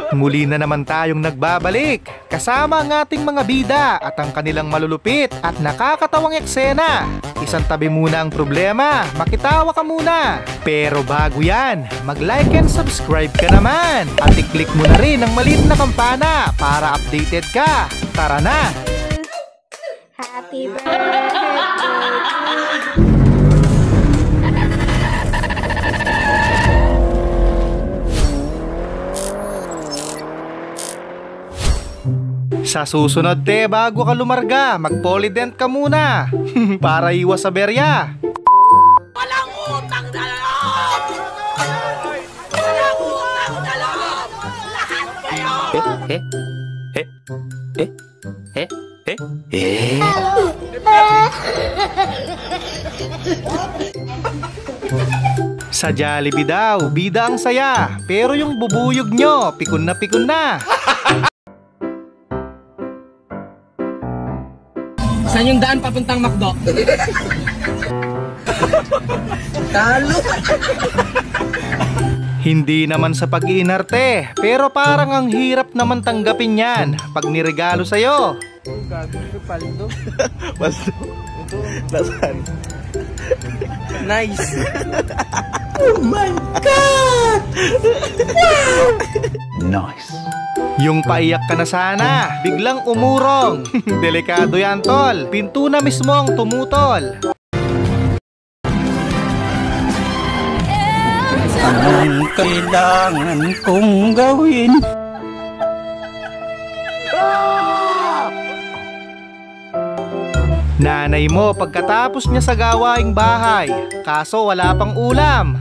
Muli na naman tayong nagbabalik kasama ang ating mga bida at ang kanilang malulupit at nakakatawang eksena. Isang tabi muna ang problema, makitawa ka muna. Pero bago yan, mag-like and subscribe ka naman. At i-click mo na rin ang maliit na kampana para updated ka. Tara na! Happy birthday to you. Sa susunod bago ka lumarga, mag-polydent ka muna para iwas sa berya. Walang utang na loob! Walang utang na loob! Lahat kayo! Sa Jollibee daw, bida ang saya, pero yung bubuyog nyo, pikon na pikon na. Saan yung daan papuntang McDo? Talo! Hindi naman sa pag-iinarte, pero parang ang hirap naman tanggapin yan pag niregalo sa'yo. Gagawin ko paldo. Basta. Nasaan? Nice! Oh my God! Wow! Nice. Yung paiyak ka na sana, biglang umurong. Delikado yan, tol. Pinto na mismo ang tumutol. Anong kailangan kong gawin? Nanay mo pagkatapos niya sa gawaing bahay, kaso wala pang ulam.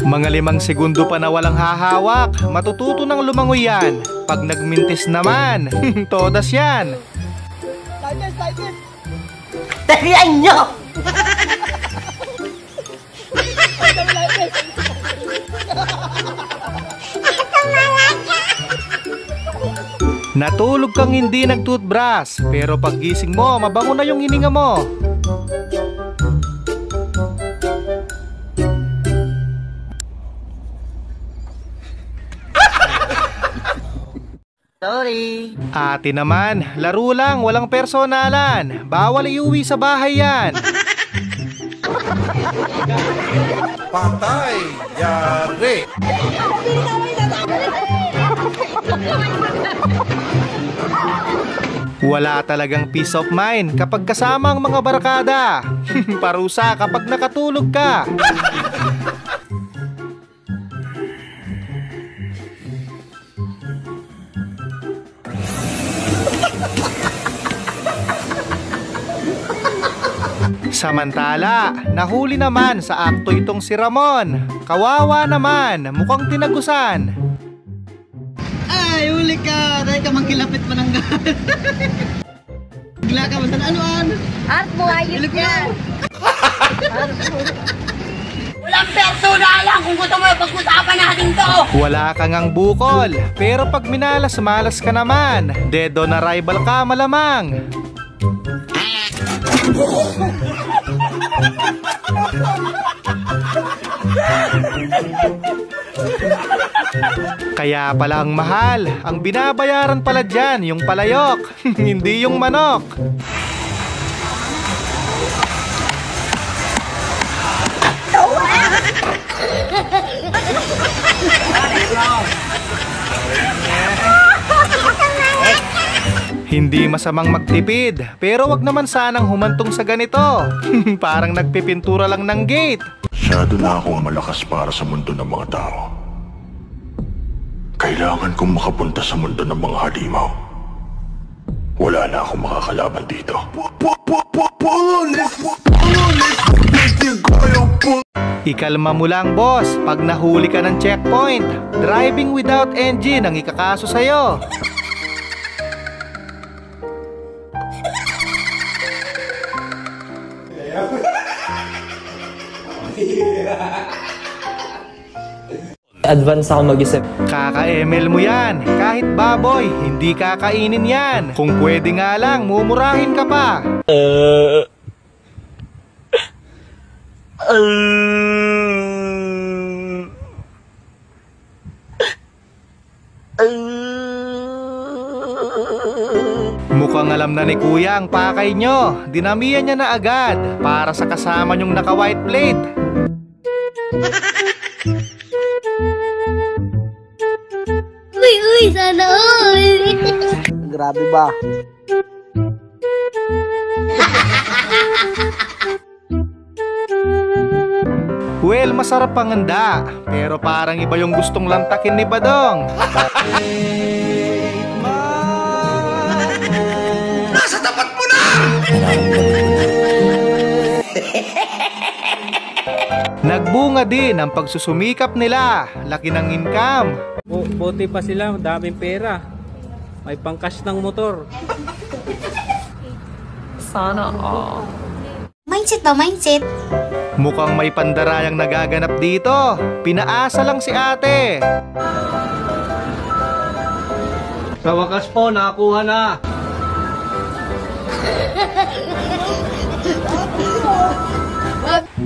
Mga 5 segundo pa na walang hahawak, matututo ng lumangoy yan. Pag nagmintis naman, todas yan. Tarihan nyo! Natulog kang hindi nag-toothbrush, pero paggising mo, mabango na yung hininga mo. Sorry. Ate naman, laro lang, walang personalan. Bawal iuwi sa bahay yan. Patay! Yari! Wala talagang peace of mind kapag kasama ang mga barkada. Parusa kapag nakatulog ka. Samantala, nahuli naman sa akto itong si Ramon. Kawawa naman, mukhang tinagusan. Ay, huli ka! Dahil ka mangkilapit mananggal. Bigla ka masan anuan? Art mo, ayun yan. Walang personalan kung gusto mo pag-usapan natin to! Wala kang ang bukol, pero pag minalas-malas ka naman, dead on arrival ka malamang. Kaya pala ang mahal, ang binabayaran pala dyan yung palayok, hindi yung manok. Hindi masamang magtipid, pero wag naman sanang humantong sa ganito. Parang nagpipintura lang ng gate. Masyado na akong malakas para sa mundo ng mga tao. Kailangan kong makapunta sa mundo ng mga halimaw. Wala na akong makakalaban dito. Ikalma mo lang, boss. Pag nahuli ka ng checkpoint, driving without engine ang ikakaso sa'yo. Advance ako mag-isip. Kaka-ML mo yan. Kahit baboy, hindi kakainin yan. Kung pwede nga lang, mumurahin ka pa. Mukhang alam na ni Kuya ang pakay nyo. Dinamihan niya na agad para sa kasama nyong naka-white plate. Uy, sana all. Grabe ba? Well, masarap ang handa, pero parang iba yung gustong lantakin ni Badong. Nasa tapat mo na! Nagbunga din ang pagsusumikap nila. Laki ng income. Buti pa sila, daming pera. May pangkas ng motor. Sana all. Mindset ba, mindset? Mukhang may pandarayang nagaganap dito. Pinaasa lang si ate. Sa wakas po, nakakuha na.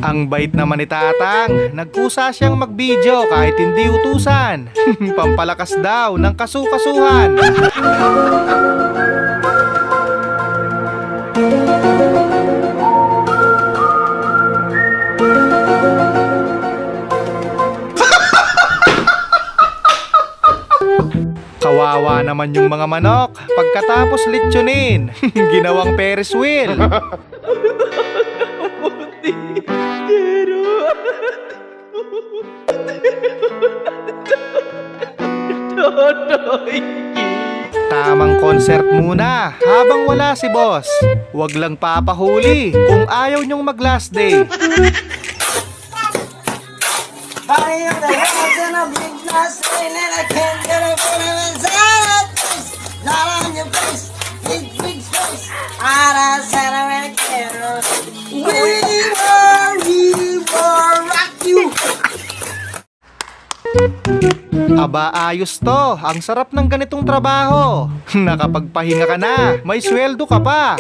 Ang bait naman ni Tatang. Nagkusa siyang mag-video kahit hindi utusan. Pampalakas daw ng kasukasuhan. Kawawa naman yung mga manok. Pagkatapos litsunin, ginawang Ferris wheel. Tamang concert muna habang wala si boss. Huwag lang papahuli kung ayaw nyong mag last day. Aba, ayos to. Ang sarap ng ganitong trabaho. Nakapagpahinga ka na. May sweldo ka pa.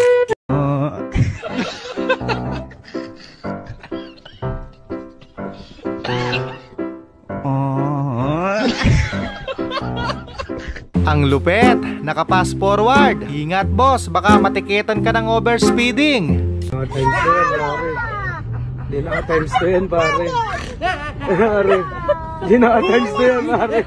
Ang lupet. Naka-fast forward. Ingat boss, baka matiketan ka ng overspeeding. Hindi naka-times to yan, pare. Pare. Hindi naka-times to yan, pare.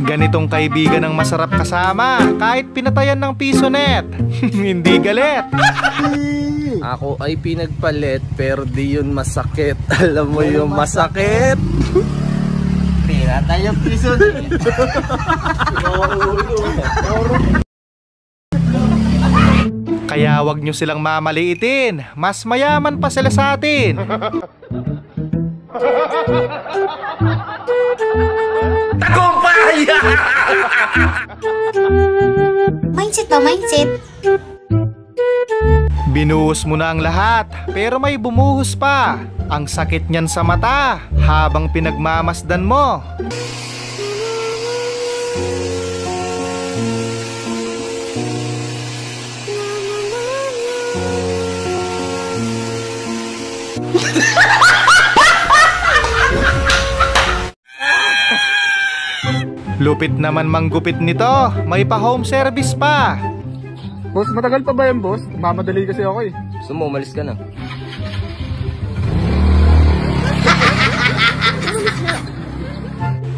Ganitong kaibigan ang masarap kasama kahit pinatayan ng piso net. Hindi galit. Ako ay pinagpalit pero di yun masakit. Alam mo yung masakit? Pinatay yung piso. Kaya wag nyo silang mamaliitin. Mas mayaman pa sila sa atin. Tagumpay! Mindset ba, mindset? Binuhos mo na ang lahat, pero may bumuhos pa. Ang sakit niyan sa mata habang pinagmamasdan mo. Lupit naman manggupit nito, may pa home service pa. Boss, matagal pa ba yan, boss? Mamadali kasi ako eh. Gusto mo, umalis ka na.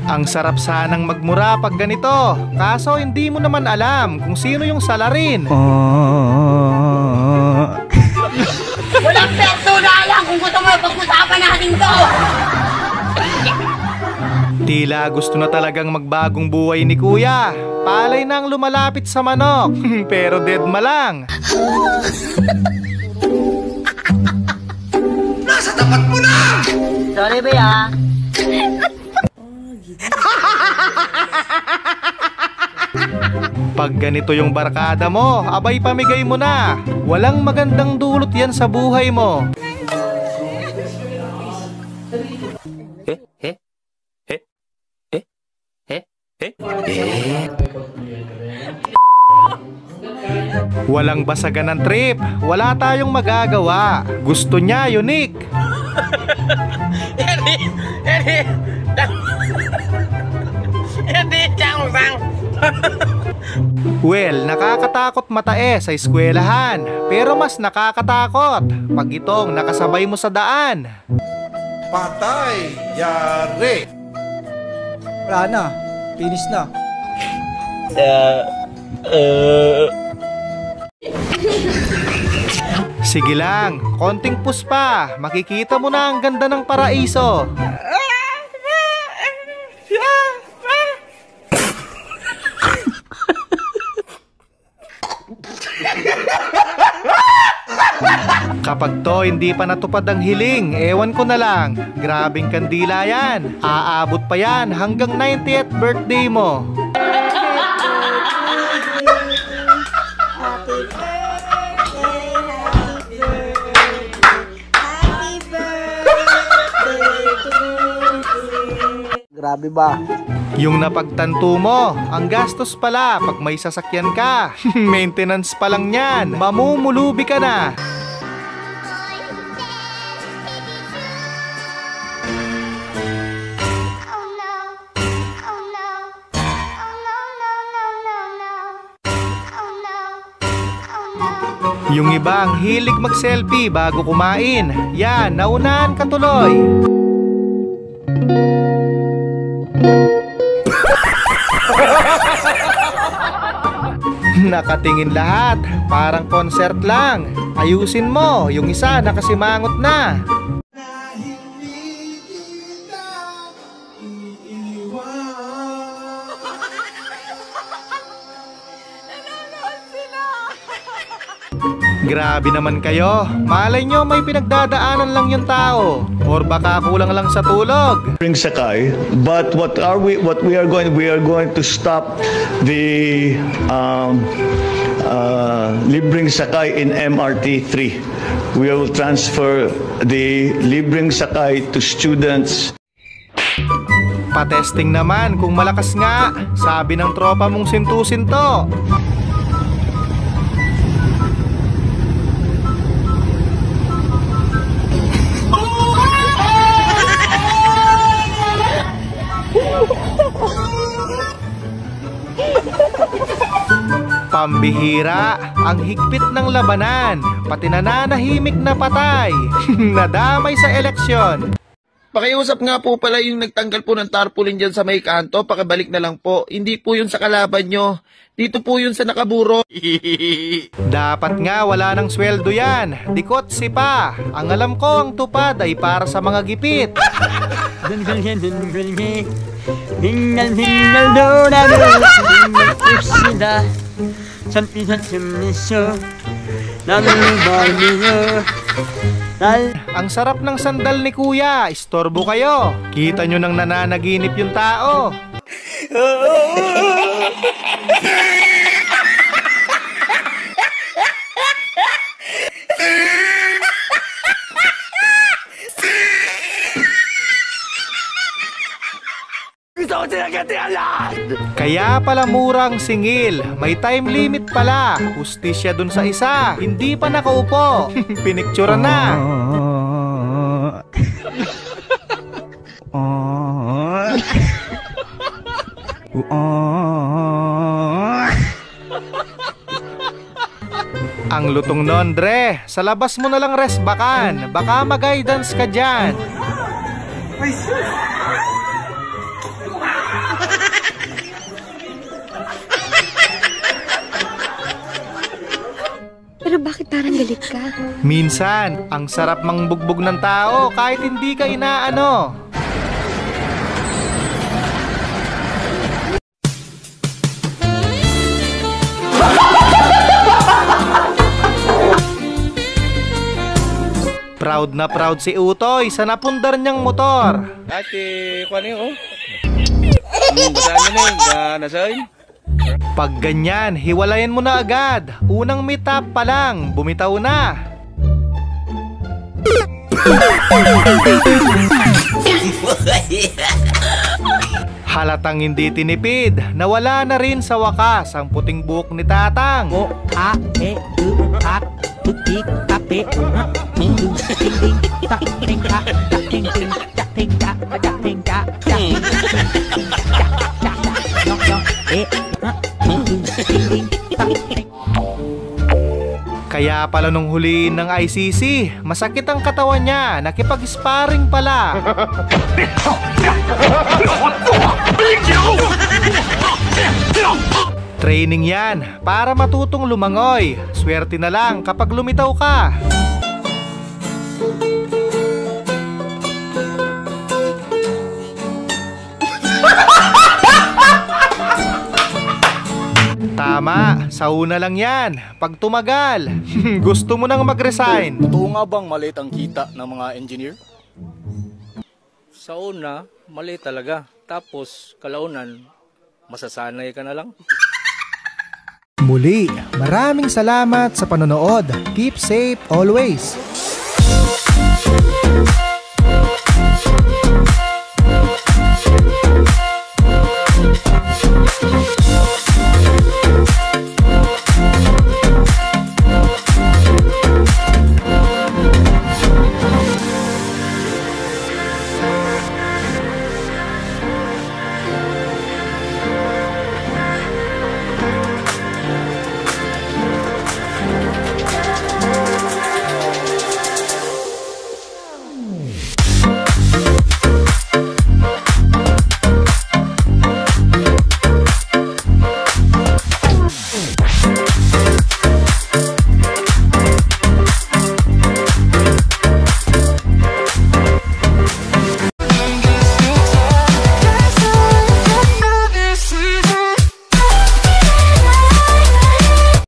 Ang sarap sanang magmura pag ganito, kaso hindi mo naman alam kung sino yung salarin. Walang personalan kung gusto mo pag-usapan natin to! Tila gusto na talagang magbagong buhay ni Kuya. Palay nang lumalapit sa manok, pero dead ma lang. Nasa tapat mo na! Sorry, be, ah. Pag ganito yung barkada mo, abay pamigay mo na. Walang magandang dulot yan sa buhay mo. Walang basagan ng trip, wala tayong magagawa. Gusto niya unique. Well, nakakatakot matae sa eskwelahan, pero mas nakakatakot pag itong nakasabay mo sa daan. Patay! Yari! Wala na. Finish na. Sige lang, konting push pa, makikita mo na ang ganda ng paraiso. Kapag to hindi pa natupad ang hiling, ewan ko na lang. Grabing kandila yan. Aabot pa yan hanggang 90th birthday mo. Grabe ba? Yung napagtanto mo, ang gastos pala pag may sasakyan ka. Maintenance pa lang yan, mamumulubi ka na. Yung iba ang hilig mag-selfie bago kumain. Yan, naunahan ka tuloy. Nakatingin lahat, parang concert lang. Ayusin mo, yung isa nakasimangot na. Grabe naman kayo. Malay nyo may pinagdadaanan lang yung tao. Or baka kulang lang sa tulog. Libreng sakay, but what we are going to stop the libreng sakay in MRT 3. We will transfer the libreng sakay to students. Patesting naman kung malakas nga. Sabi ng tropa mong sintu-sinto. Pambihira, ang higpit ng labanan, pati nananahimik na patay, nadamay sa eleksyon. Pakiusap nga po pala yung nagtanggal po ng tarpaulin dyan sa may kanto, pakibalik na lang po. Hindi po yun sa kalaban nyo, dito po yun sa nakaburo. Dapat nga wala ng sweldo yan, dikot si pa. Ang alam ko ang tupad ay para sa mga gipit. Ang sarap ng sandal ni kuya, istorbo kayo. Kita nyo nang nananaginip yung tao. Kaya pala murang singil, may time limit pala. Hustisya dun sa isa, hindi pa nakaupo. Piniktura na. Ang lutong nun, Dre. Sa labas mo na lang resbakan. Baka mag-guidance ka dyan. Pero bakit parang galit ka? Minsan, ang sarap mangbugbog ng tao kahit hindi ka inaano. Proud na proud si Utoy sa napundar niyang motor. Ate, kuha niyo, oh. Basaan na yun, nasayin. Pag ganyan, hiwalayan mo na agad. Unang meet up pa lang, bumitaw na. Halatang hindi tinipid, nawala na rin sa wakas ang puting buhok ni Tatang. Kaya pala nung huliin ng ICC, masakit ang katawan niya, nakipag-sparring pala. Training yan para matutong lumangoy. Swerte na lang kapag lumitaw ka. Tama, sa una lang yan. Pag tumagal, gusto mo nang mag-resign. Totoo nga bang maliit ang kita ng mga engineer? Sa una, maliit talaga. Tapos, kalaunan, masasanay ka na lang. Muli, maraming salamat sa panonood. Keep safe always.